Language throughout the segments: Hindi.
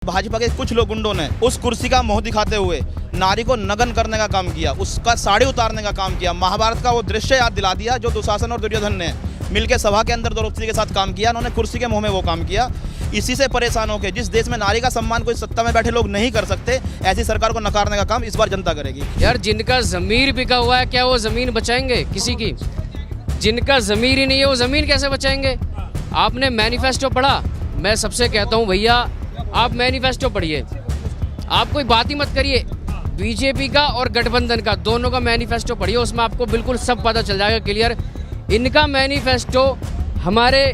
भाजपा के कुछ लोग गुंडों ने उस कुर्सी का मोह दिखाते हुए नारी को नग्न करने का काम किया, उसका साड़ी उतारने का काम किया। महाभारत का वो दृश्य याद दिला दिया जो दुशासन और दुर्योधन ने मिलकर सभा के अंदर द्रौपदी के साथ काम किया। उन्होंने कुर्सी के मोह में वो काम किया। इसी से परेशान होकर जिस देश में नारी का सम्मान कोई सत्ता में बैठे लोग नहीं कर सकते, ऐसी सरकार को नकारने का काम इस बार जनता करेगी। यार जिनका ज़मीर बिका हुआ है, क्या वो ज़मीन बचाएंगे किसी की? जिनका ज़मीर ही नहीं है वो ज़मीन कैसे बचाएंगे? आपने मैनिफेस्टो पढ़ा? मैं सबसे कहता हूँ भैया आप मैनिफेस्टो पढ़िए, आप कोई बात ही मत करिए। बीजेपी का और गठबंधन का दोनों का मैनिफेस्टो पढ़िए, उसमें आपको बिल्कुल सब पता चल जाएगा क्लियर। इनका मैनिफेस्टो हमारे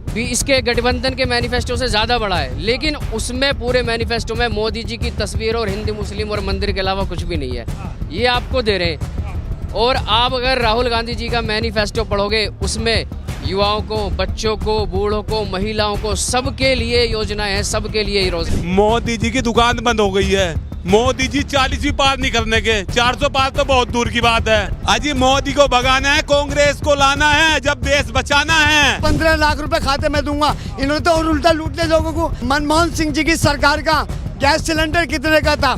भी इसके गठबंधन के मैनिफेस्टो से ज़्यादा बड़ा है, लेकिन उसमें पूरे मैनिफेस्टो में मोदी जी की तस्वीर और हिंदू मुस्लिम और मंदिर के अलावा कुछ भी नहीं है, ये आपको दे रहे हैं। और आप अगर राहुल गांधी जी का मैनिफेस्टो पढ़ोगे, उसमें युवाओं को, बच्चों को, बूढ़ों को, महिलाओं को, सबके लिए योजनाएं हैं, सबके लिए ही रोज। मोदी जी की दुकान बंद हो गई है। मोदी जी 40वीं पार नहीं करने के, 400 पार तो बहुत दूर की बात है। अजी मोदी को भगाना है, कांग्रेस को लाना है, जब देश बचाना है। 15 लाख रुपए खाते में दूंगा, इन्होंने तो और उल्टा लूट लिया लोगों को। मनमोहन सिंह जी की सरकार का गैस सिलेंडर कितने का था,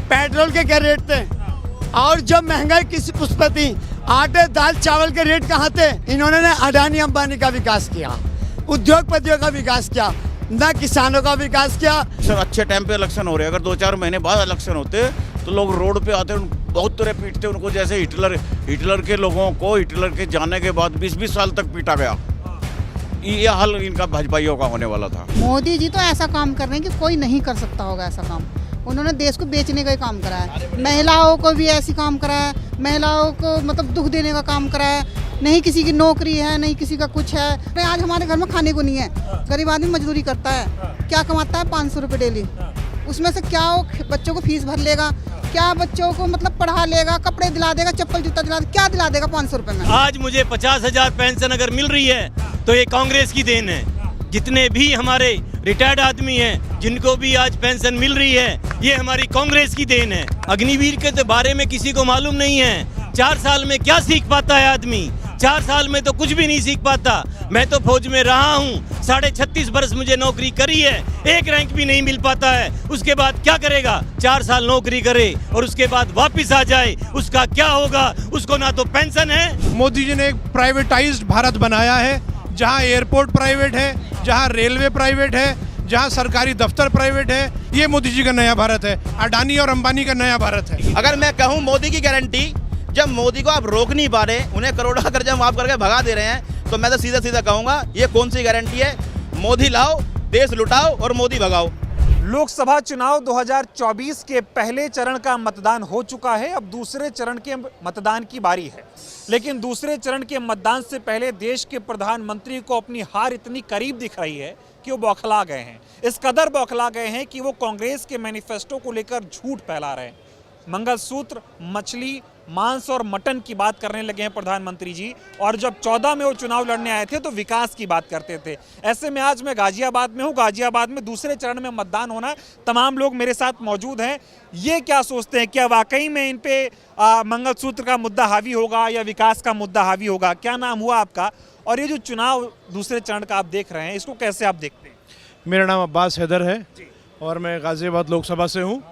पेट्रोल के क्या रेट थे, और जब महंगाई किसी पुष्प थी, आटे दाल चावल के रेट कहाँ थे? इन्होंने अडानी अंबानी का विकास किया, उद्योगपतियों का विकास किया, न किसानों का विकास किया। अच्छे टाइम पे इलेक्शन हो रहे हैं, अगर 2-4 महीने बाद इलेक्शन होते तो लोग रोड पे आते, बहुत तरह पीटते उनको, जैसे हिटलर के लोगों को हिटलर के जाने के बाद 20-20 साल तक पीटा गया। ये हाल इनका भाजपाइयों का होने वाला था। मोदी जी तो ऐसा काम कर रहे हैं कि कोई नहीं कर सकता होगा ऐसा काम। उन्होंने देश को बेचने का ही काम करा है, महिलाओं को भी ऐसी काम करा है, महिलाओं को मतलब दुख देने का काम करा है। नहीं किसी की नौकरी है, नहीं किसी का कुछ है। आज हमारे घर में खाने को नहीं है, गरीब आदमी मजदूरी करता है, क्या कमाता है 500 रुपये डेली, उसमें से क्या वो बच्चों को फीस भर लेगा, क्या बच्चों को मतलब पढ़ा लेगा, कपड़े दिला देगा, चप्पल जूता दिला देगा, क्या दिला देगा 500 रुपये में? आज मुझे 50,000 पेंशन अगर मिल रही है तो ये कांग्रेस की देन है। जितने भी हमारे रिटायर्ड आदमी हैं जिनको भी आज पेंशन मिल रही है, ये हमारी कांग्रेस की देन है। अग्निवीर के तो बारे में किसी को मालूम नहीं है। 4 साल में क्या सीख पाता है आदमी? 4 साल में तो कुछ भी नहीं सीख पाता। मैं तो फौज में रहा हूँ, 36.5 वर्ष मुझे नौकरी करी है, एक रैंक भी नहीं मिल पाता है। उसके बाद क्या करेगा? 4 साल नौकरी करे और उसके बाद वापिस आ जाए, उसका क्या होगा? उसको ना तो पेंशन है। मोदी जी ने एक प्राइवेटाइज्ड भारत बनाया है, जहाँ एयरपोर्ट प्राइवेट है, जहाँ रेलवे प्राइवेट है, जहाँ सरकारी दफ्तर प्राइवेट है। ये मोदी जी का नया भारत है, अडानी और अंबानी का नया भारत है। अगर मैं कहूँ मोदी की गारंटी, जब मोदी को आप रोक नहीं पा रहे, उन्हें करोड़ों का कर्जा माफ करके भगा दे रहे हैं, तो मैं तो सीधा सीधा कहूँगा ये कौन सी गारंटी है? मोदी लाओ, देश लुटाओ और मोदी भगाओ। लोकसभा चुनाव 2024 के पहले चरण का मतदान हो चुका है। अब दूसरे चरण के मतदान की बारी है, लेकिन दूसरे चरण के मतदान से पहले देश के प्रधानमंत्री को अपनी हार इतनी करीब दिख रही है कि वो बौखला गए हैं। इस कदर बौखला गए हैं कि वो कांग्रेस के मैनिफेस्टो को लेकर झूठ फैला रहे हैं। मंगलसूत्र, मछली, मांस और मटन की बात करने लगे हैं प्रधानमंत्री जी, और जब 14 में वो चुनाव लड़ने आए थे तो विकास की बात करते थे। ऐसे में आज मैं गाजियाबाद में हूँ, गाजियाबाद में दूसरे चरण में मतदान होना है। तमाम लोग मेरे साथ मौजूद हैं। ये क्या सोचते हैं, क्या वाकई में इन पे मंगलसूत्र का मुद्दा हावी होगा या विकास का मुद्दा हावी होगा? क्या नाम हुआ आपका, और ये जो चुनाव दूसरे चरण का आप देख रहे हैं, इसको कैसे आप देखते हैं? मेरा नाम अब्बास हैदर है और मैं गाजियाबाद लोकसभा से हूँ।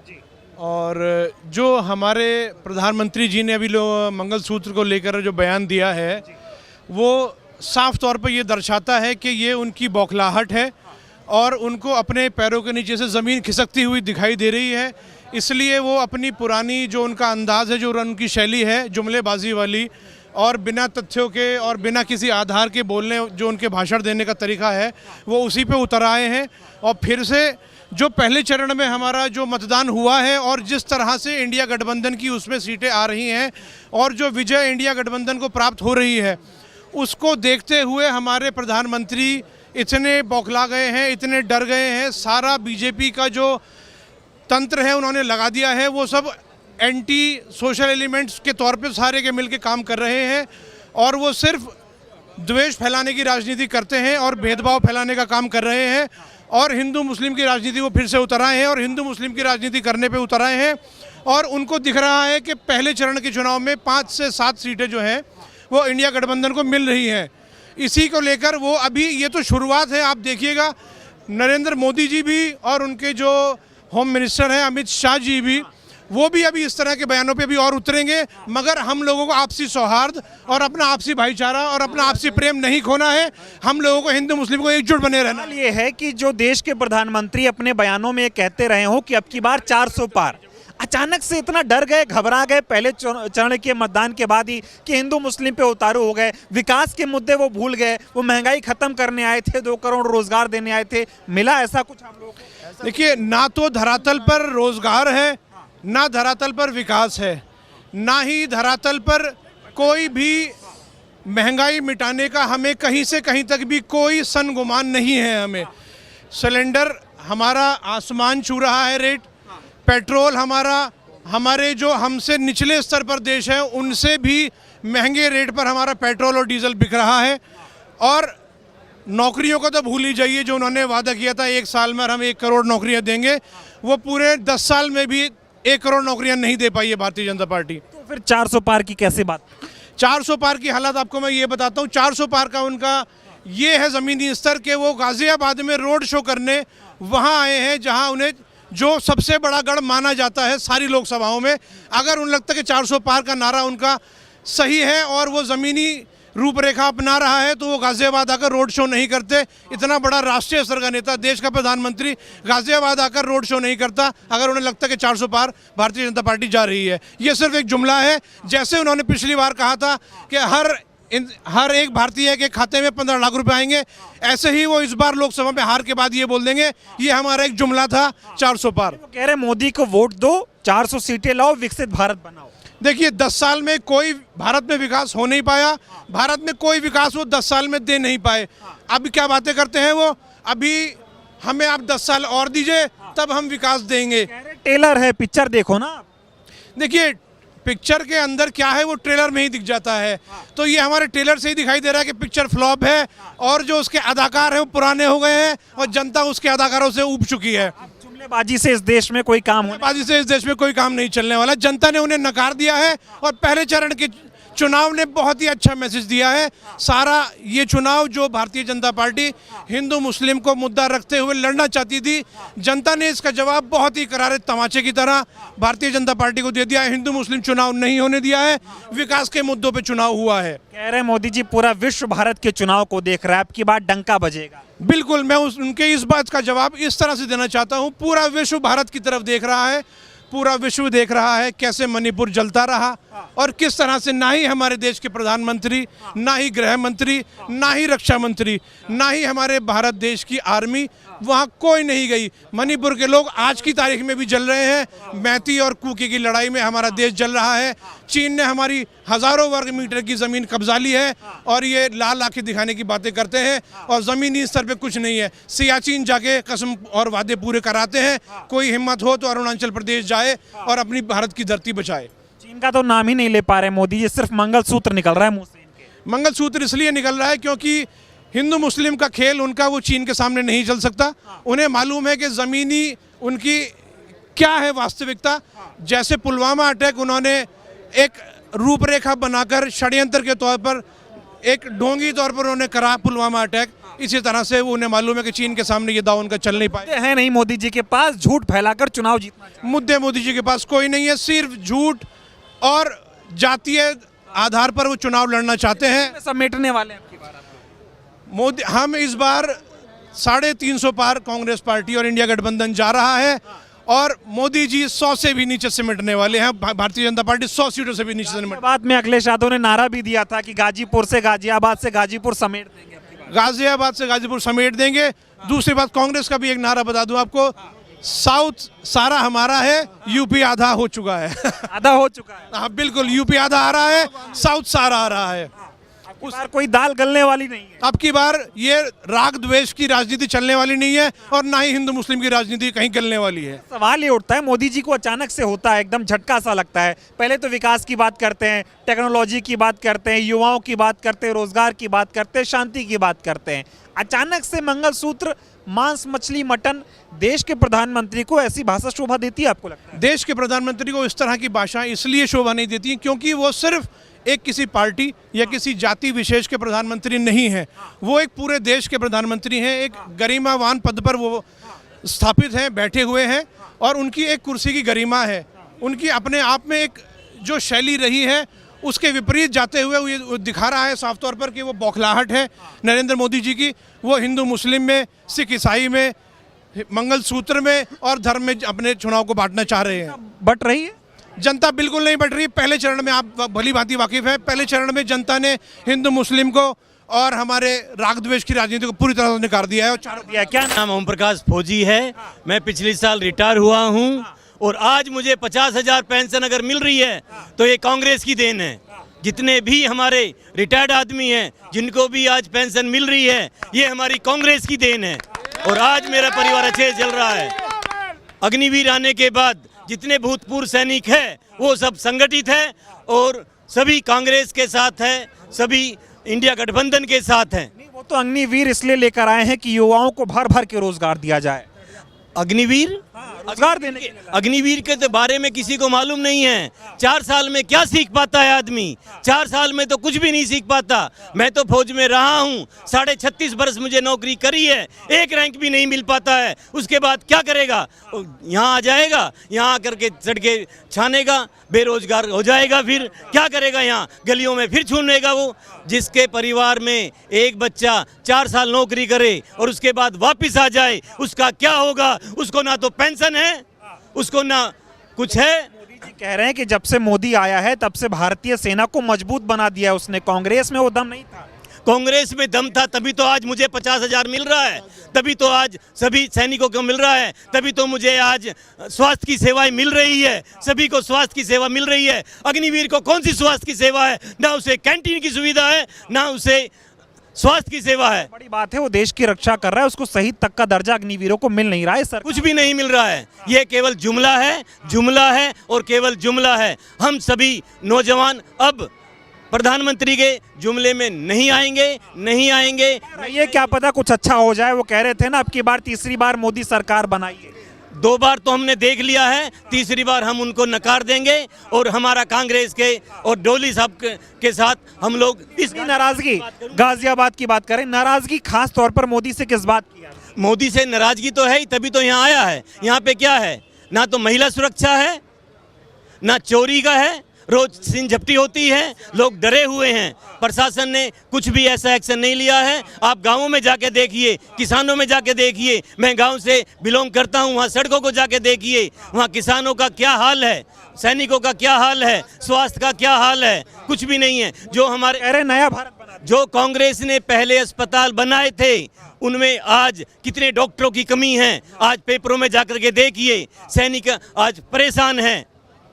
और जो हमारे प्रधानमंत्री जी ने अभी मंगलसूत्र को लेकर जो बयान दिया है, वो साफ तौर पर ये दर्शाता है कि ये उनकी बौखलाहट है और उनको अपने पैरों के नीचे से ज़मीन खिसकती हुई दिखाई दे रही है। इसलिए वो अपनी पुरानी जो उनका अंदाज़ है, जो उनकी शैली है जुमलेबाजी वाली और बिना तथ्यों के और बिना किसी आधार के बोलने, जो उनके भाषण देने का तरीका है, वो उसी पे उतर आए हैं। और फिर से जो पहले चरण में हमारा जो मतदान हुआ है और जिस तरह से इंडिया गठबंधन की उसमें सीटें आ रही हैं और जो विजय इंडिया गठबंधन को प्राप्त हो रही है, उसको देखते हुए हमारे प्रधानमंत्री इतने बौखला गए हैं, इतने डर गए हैं। सारा बीजेपी का जो तंत्र है उन्होंने लगा दिया है। वो सब एंटी सोशल एलिमेंट्स के तौर पे सारे के मिल के काम कर रहे हैं और वो सिर्फ द्वेष फैलाने की राजनीति करते हैं और भेदभाव फैलाने का काम कर रहे हैं और हिंदू मुस्लिम की राजनीति वो फिर से उतर आए हैं और हिंदू मुस्लिम की राजनीति करने पे उतर आए हैं। और उनको दिख रहा है कि पहले चरण के चुनाव में 5 से 7 सीटें जो हैं वो इंडिया गठबंधन को मिल रही हैं। इसी को लेकर वो अभी, ये तो शुरुआत है, आप देखिएगा नरेंद्र मोदी जी भी और उनके जो होम मिनिस्टर हैं अमित शाह जी भी, वो भी अभी इस तरह के बयानों पे भी और उतरेंगे। मगर हम लोगों को आपसी सौहार्द और अपना आपसी भाईचारा और अपना आपसी प्रेम नहीं खोना है। हम लोगों को, हिंदू मुस्लिम को एकजुट बने रहना। सवाल ये है कि जो देश के प्रधानमंत्री अपने बयानों में कहते रहे हो कि अब की बार 400 पार, अचानक से इतना डर गए, घबरा गए पहले चरण के मतदान के बाद ही कि हिंदू मुस्लिम पे उतारू हो गए, विकास के मुद्दे वो भूल गए, वो महंगाई खत्म करने आए थे, 2 करोड़ रोजगार देने आए थे, मिला ऐसा कुछ हम लोग? देखिए, ना तो धरातल पर रोजगार है, ना धरातल पर विकास है, ना ही धरातल पर कोई भी महंगाई मिटाने का हमें कहीं से कहीं तक भी कोई सन गुमान नहीं है। हमें सिलेंडर हमारा आसमान छू रहा है रेट, पेट्रोल हमारे जो हमसे निचले स्तर पर देश हैं उनसे भी महंगे रेट पर हमारा पेट्रोल और डीजल बिक रहा है। और नौकरियों को तो भूल ही जाइए, जो उन्होंने वादा किया था 1 साल में हम 1 करोड़ नौकरियां देंगे, वो पूरे 10 साल में भी 1 करोड़ नौकरियां नहीं दे पाई है भारतीय जनता पार्टी। तो फिर 400 पार की कैसे बात? 400 पार की हालत आपको मैं ये बताता हूँ। 400 पार का उनका ये है ज़मीनी स्तर के वो गाज़ियाबाद में रोड शो करने वहाँ आए हैं, जहाँ उन्हें जो सबसे बड़ा गढ़ माना जाता है सारी लोकसभाओं में। अगर उन्हें लगता है कि 400 पार का नारा उनका सही है और वो ज़मीनी रूपरेखा अपना रहा है, तो वो गाज़ियाबाद आकर रोड शो नहीं करते। इतना बड़ा राष्ट्रीय स्तर का नेता, देश का प्रधानमंत्री गाज़ियाबाद आकर रोड शो नहीं करता अगर उन्हें लगता है कि 400 पार भारतीय जनता पार्टी जा रही है। ये सिर्फ एक जुमला है। जैसे उन्होंने पिछली बार कहा था कि हर एक भारतीय के खाते में 15 लाख रुपए आएंगे, ऐसे ही वो इस बार लोकसभा में हार के बाद ये बोल देंगे ये हमारा एक जुमला था 400 पार। वो कह रहे मोदी को वोट दो, 400 सीटें लाओ, विकसित भारत बनाओ। देखिए, 10 साल में कोई भारत में विकास हो नहीं पाया। भारत में कोई विकास वो 10 साल में दे नहीं पाए। अभी क्या बातें करते हैं वो, अभी हमें आप 10 साल और दीजिए तब हम विकास देंगे। टेलर है, पिक्चर देखो ना। देखिए, पिक्चर के अंदर क्या है वो ट्रेलर में ही दिख जाता है। तो ये हमारे ट्रेलर से ही दिखाई दे रहा है कि पिक्चर फ्लॉप है और जो उसके अदाकार हैं वो पुराने हो गए हैं और जनता उसके अदाकारों से ऊब चुकी है। जुमलेबाजी से इस देश में कोई काम हो, बाजी से इस देश में कोई काम नहीं चलने वाला। जनता ने उन्हें नकार दिया है और पहले चरण के चुनाव ने बहुत ही अच्छा मैसेज दिया है। सारा ये चुनाव जो भारतीय जनता पार्टी हिंदू मुस्लिम को मुद्दा रखते हुए लड़ना चाहती थी, जनता ने इसका जवाब बहुत ही करारे तमाचे की तरह भारतीय जनता पार्टी को दे दिया है। हिंदू मुस्लिम चुनाव नहीं होने दिया है, विकास के मुद्दों पे चुनाव हुआ है। कह रहे मोदी जी पूरा विश्व भारत के चुनाव को देख रहा है, अब की बार डंका बजेगा। बिल्कुल, मैं उनके इस बात का जवाब इस तरह से देना चाहता हूँ। पूरा विश्व भारत की तरफ देख रहा है, पूरा विश्व देख रहा है कैसे मणिपुर जलता रहा और किस तरह से ना ही हमारे देश के प्रधानमंत्री, ना ही गृह मंत्री, ना ही रक्षा मंत्री, ना ही हमारे भारत देश की आर्मी वहाँ कोई नहीं गई। मणिपुर के लोग आज की तारीख में भी जल रहे हैं। मैती और कुकी की लड़ाई में हमारा देश जल रहा है। चीन ने हमारी हज़ारों वर्ग मीटर की ज़मीन कब्जा ली है और ये लाल आंखें दिखाने की बातें करते हैं और ज़मीनी स्तर पे कुछ नहीं है। सियाचिन जाके कसम और वादे पूरे कराते हैं। कोई हिम्मत हो तो अरुणाचल प्रदेश जाए और अपनी भारत की धरती बचाए। चीन का तो नाम ही नहीं ले पा रहे मोदी जी, सिर्फ मंगलसूत्र निकल रहा है मुंह से इनके। मंगलसूत्र इसलिए निकल रहा है क्योंकि हिंदू मुस्लिम का खेल उनका वो चीन के सामने नहीं चल सकता। उन्हें मालूम है कि ज़मीनी उनकी क्या है वास्तविकता। जैसे पुलवामा अटैक उन्होंने एक रूपरेखा बनाकर षड्यंत्र के तौर पर, एक ढोंगी तौर पर उन्होंने करा पुलवामा अटैक, इसी तरह से वो उन्हें मालूम है कि चीन के सामने ये दाव उनका चल नहीं पाए। है नहीं मोदी जी के पास, झूठ फैलाकर चुनाव जीतना। मुद्दे मोदी जी के पास कोई नहीं है, सिर्फ झूठ और जातीय आधार पर वो चुनाव लड़ना चाहते हैं। समेटने वाले हैं आपकी बार मोदी, हम इस बार 350 पार कांग्रेस पार्टी और इंडिया गठबंधन जा रहा है और मोदी जी 100 से भी नीचे सिमटने वाले हैं। भारतीय जनता पार्टी 100 सीटों से भी नीचे सिमट। बाद में अखिलेश यादव ने नारा भी दिया था कि गाजीपुर से गाजीपुर समेट देंगे। गाजियाबाद से गाजीपुर समेट देंगे। दूसरी बात, कांग्रेस का भी एक नारा बता दूं आपको, साउथ सारा हमारा है, यूपी आधा हो चुका है। आधा हो चुका है। हाँ बिल्कुल, यूपी आधा आ रहा है, साउथ सारा आ रहा है। उस बार कोई दाल गलने वाली नहीं है। अब की बार ये राग द्वेष की राजनीति चलने वाली नहीं है और ना ही हिंदू मुस्लिम की राजनीति कहीं गलने वाली है। सवाल ये उठता है, मोदी जी को अचानक से होता है, एकदम झटका सा लगता है। पहले तो विकास की बात करते हैं, टेक्नोलॉजी की बात करते हैं, युवाओं की बात करते हैं, रोजगार की बात करते हैं, शांति की बात करते हैं। अचानक से मंगलसूत्र, मांस, मछली, मटन, देश के प्रधानमंत्री को ऐसी भाषा शोभा देती है आपको लगता है? देश के प्रधानमंत्री को इस तरह की भाषा इसलिए शोभा नहीं देती क्योंकि वो सिर्फ एक किसी पार्टी या किसी जाति विशेष के प्रधानमंत्री नहीं हैं, वो एक पूरे देश के प्रधानमंत्री हैं। एक गरिमावान पद पर वो स्थापित हैं, बैठे हुए हैं और उनकी एक कुर्सी की गरिमा है। उनकी अपने आप में एक जो शैली रही है उसके विपरीत जाते हुए ये दिखा रहा है साफ तौर पर कि वो बौखलाहट है नरेंद्र मोदी जी की। वो हिंदू मुस्लिम में, सिख ईसाई में, मंगलसूत्र में और धर्म में अपने चुनाव को बांटना चाह रहे हैं। बट रही है जनता बिल्कुल नहीं बट रही। पहले चरण में आप भली भांति वाकिफ हैं, पहले चरण में जनता ने हिंदू मुस्लिम को और हमारे राग द्वेष की राजनीति को पूरी तरह से नकार दिया है। और क्या नाम ओम प्रकाश फौजी है, मैं पिछले साल रिटायर हुआ हूँ और आज मुझे 50,000 पेंशन अगर मिल रही है तो ये कांग्रेस की देन है। जितने भी हमारे रिटायर्ड आदमी हैं जिनको भी आज पेंशन मिल रही है ये हमारी कांग्रेस की देन है और आज मेरा परिवार अच्छे से चल रहा है। अग्निवीर आने के बाद जितने भूतपूर्व सैनिक हैं वो सब संगठित है और सभी कांग्रेस के साथ है, सभी इंडिया गठबंधन के साथ हैं। वो तो अग्निवीर इसलिए लेकर आए हैं कि युवाओं को भर भर के रोजगार दिया जाए। अग्निवीर रोजगार देने के अग्निवीर के तो बारे में किसी को मालूम नहीं है। 4 साल में क्या सीख पाता है आदमी? 4 साल में तो कुछ भी नहीं सीख पाता। मैं तो फौज में रहा हूँ, 36.5 वर्ष मुझे नौकरी करी है, एक रैंक भी नहीं मिल पाता है। उसके बाद क्या करेगा? यहाँ आ जाएगा, यहाँ आकर के सड़के छानेगा, बेरोजगार हो जाएगा, फिर क्या करेगा? यहाँ गलियों में फिर छूनेगा। वो जिसके परिवार में एक बच्चा 4 साल नौकरी करे और उसके बाद वापस आ जाए उसका क्या होगा? उसको ना तो पेंशन है, उसको ना कुछ है। मोदी जी कह रहे हैं कि जब से मोदी आया है तब से भारतीय सेना को मजबूत बना दिया है उसने। कांग्रेस में वो दम नहीं था। कांग्रेस में दम था तभी तो आज मुझे 50,000 मिल रहा है, तभी तो आज सभी सैनिकों को मिल रहा है, तभी तो मुझे आज स्वास्थ्य की सेवाएं मिल रही है, सभी को स्वास्थ्य की सेवा मिल रही है। अग्निवीर को कौन सी स्वास्थ्य की सेवा है? ना उसे कैंटीन की सुविधा है, ना उसे स्वास्थ्य की सेवा है। बड़ी बात है वो देश की रक्षा कर रहा है, उसको शहीद तक का दर्जा अग्निवीरों को मिल नहीं रहा है। सर कुछ भी नहीं मिल रहा है, ये केवल जुमला है, जुमला है और केवल जुमला है। हम सभी नौजवान अब प्रधानमंत्री के जुमले में नहीं आएंगे, नहीं आएंगे। ये क्या पता कुछ अच्छा हो जाए। वो कह रहे थे ना अब की बार तीसरी बार मोदी सरकार बनाइए। 2 बार तो हमने देख लिया है, तीसरी बार हम उनको नकार देंगे और हमारा कांग्रेस के और डोली साहब के साथ हम लोग इसकी नाराजगी, गाजियाबाद की बात करें, नाराजगी खास तौर पर मोदी से किस बात की है? मोदी से नाराजगी तो है ही, तभी तो यहाँ आया है। यहाँ पे क्या है? ना तो महिला सुरक्षा है, ना चोरी का है, रोज सीन झपटी होती है, लोग डरे हुए हैं। प्रशासन ने कुछ भी ऐसा एक्शन नहीं लिया है। आप गांवों में जाके देखिए, किसानों में जाके देखिए, मैं गांव से बिलोंग करता हूं, वहां सड़कों को जाके देखिए, वहां किसानों का क्या हाल है, सैनिकों का क्या हाल है, स्वास्थ्य का क्या हाल है, कुछ भी नहीं है। जो हमारे अरे नया भारत बना, जो कांग्रेस ने पहले अस्पताल बनाए थे उनमें आज कितने डॉक्टरों की कमी है, आज पेपरों में जाकर के देखिए, सैनिक आज परेशान हैं।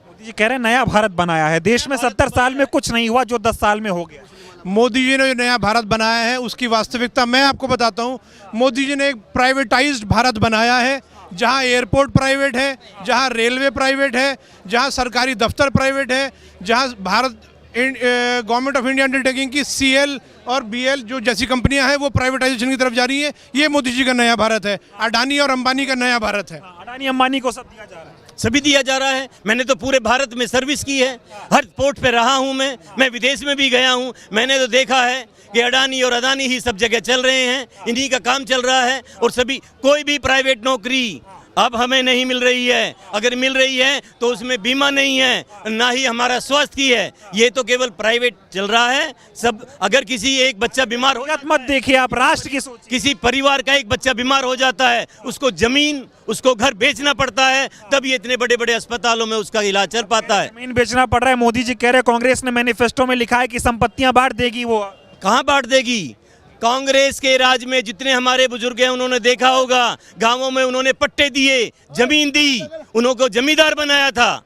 मोदी जी कह रहे हैं नया भारत बनाया है। देश में 70 साल में कुछ नहीं हुआ जो 10 साल में हो गया। मोदी जी ने जो नया भारत बनाया है उसकी वास्तविकता मैं आपको बताता हूँ। मोदी जी ने एक प्राइवेटाइज्ड भारत बनाया है जहाँ एयरपोर्ट प्राइवेट है, जहाँ रेलवे प्राइवेट है, जहाँ सरकारी दफ्तर प्राइवेट है, जहाँ Bharat government of India undertaking की CL और BL जो जैसी कंपनियां हैं वो प्राइवेटाइजेशन की तरफ जा रही हैं। ये मोदी जी का नया भारत है, अडानी और अंबानी का नया भारत है। अडानी अंबानी को सब दिया जा रहा है, सभी दिया जा रहा है। मैंने तो पूरे भारत में सर्विस की है, हर पोर्ट पे रहा हूं मैं विदेश में भी गया हूं। मैंने तो देखा है कि अडानी और अदानी ही सब जगह चल रहे हैं, इन्हीं का काम चल रहा है और सभी कोई भी प्राइवेट नौकरी अब हमें नहीं मिल रही है। अगर मिल रही है तो उसमें बीमा नहीं है, ना ही हमारा स्वास्थ्य की है, ये तो केवल प्राइवेट चल रहा है सब। अगर किसी एक बच्चा बीमार हो मत देखिए आप, राष्ट्र की सोच। किसी परिवार का एक बच्चा बीमार हो जाता है, उसको जमीन, उसको घर बेचना पड़ता है, तब ये इतने बड़े बड़े अस्पतालों में उसका इलाज चल पाता है। जमीन बेचना पड़ रहा है। मोदी जी कह रहे हैं कांग्रेस ने मैनिफेस्टो में लिखा है कि संपत्तियां बांट देगी। वो कहाँ बांट देगी? कांग्रेस के राज में जितने हमारे बुजुर्ग हैं उन्होंने देखा होगा, गांवों में उन्होंने पट्टे दिए, जमीन दी, उनको जमींदार बनाया था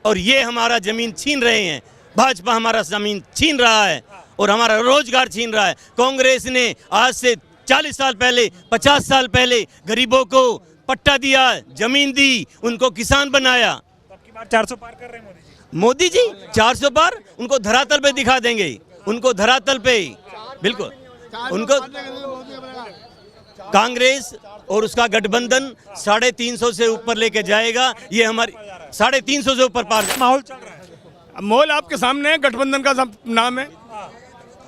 और ये हमारा जमीन छीन रहे हैं। भाजपा हमारा जमीन छीन रहा है और हमारा रोजगार छीन रहा है। कांग्रेस ने आज से 40 साल पहले, 50 साल पहले गरीबों को पट्टा दिया, जमीन दी, उनको किसान बनाया। सबकी बात 400 पार कर रहे हैं मोदी जी। 400 पार उनको धरातल पे दिखा देंगे, उनको धरातल पे बिल्कुल उनको कांग्रेस और उसका गठबंधन 350 से ऊपर लेके जाएगा। ये हमारी 350 से ऊपर पार माहौल चल रहा है। मोल आपके सामने है, गठबंधन का नाम है।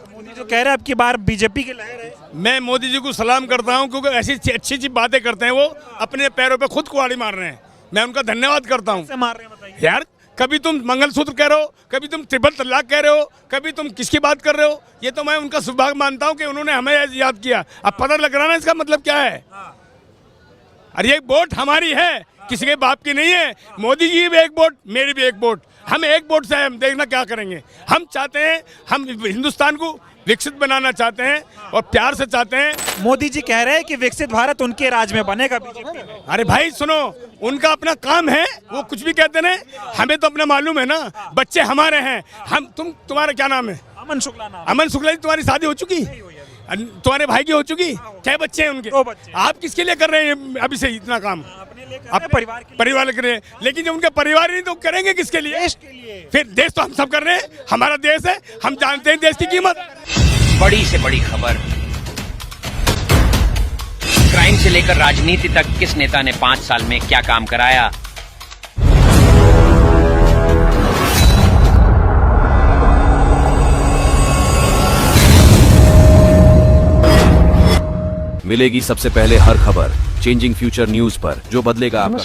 मोदी जो कह रहे हैं अब की बार बीजेपी की लहर है। मैं मोदी जी को सलाम करता हूं, क्योंकि ऐसी अच्छी अच्छी बातें करते हैं, वो अपने पैरों पे खुद कुल्हाड़ी मार रहे हैं। मैं उनका धन्यवाद करता हूं। कैसे मार रहे हैं बताइए। यार, कभी तुम मंगलसूत्र कह रहे हो, कभी तुम ट्रिपल तलाक कह रहे हो, कभी तुम किसकी बात कर रहे हो। ये तो मैं उनका सौभाग्य मानता हूं कि उन्होंने हमें याद किया। अब पता लग रहा ना इसका मतलब क्या है। अरे ये वोट हमारी है, किसी के बाप की नहीं है। मोदी जी भी एक वोट, मेरी भी एक वोट, हम एक वोट से हम देखना क्या करेंगे। हम चाहते हैं, हम हिंदुस्तान को विकसित बनाना चाहते हैं और प्यार से चाहते हैं। मोदी जी कह रहे हैं कि विकसित भारत उनके राज में बनेगा बीजेपी में। अरे भाई सुनो, उनका अपना काम है, वो कुछ भी कहते हैं, हमें तो अपना मालूम है ना। बच्चे हमारे हैं, हम तुम्हारा क्या नाम है? अमन शुक्ला नाम। अमन शुक्ला जी, तुम्हारी शादी हो चुकी? तुम्हारे भाई की हो चुकी? क्या बच्चे हैं उनके? 2 बच्चे। आप किसके लिए कर रहे हैं अभी से इतना काम? अपने लिए कर रहे हैं, परिवार के लिए। परिवार के लिए। लेकिन जब उनका परिवार नहीं तो करेंगे किसके लिए? देश के लिए। फिर देश तो हम सब कर रहे हैं, हमारा देश है, हम जानते हैं देश की कीमत। बड़ी से बड़ी खबर, क्राइम से लेकर राजनीति तक किस नेता ने 5 साल में क्या काम कराया। मिलेगी सबसे पहले हर खबर चेंजिंग फ्यूचर न्यूज पर, जो बदलेगा आपका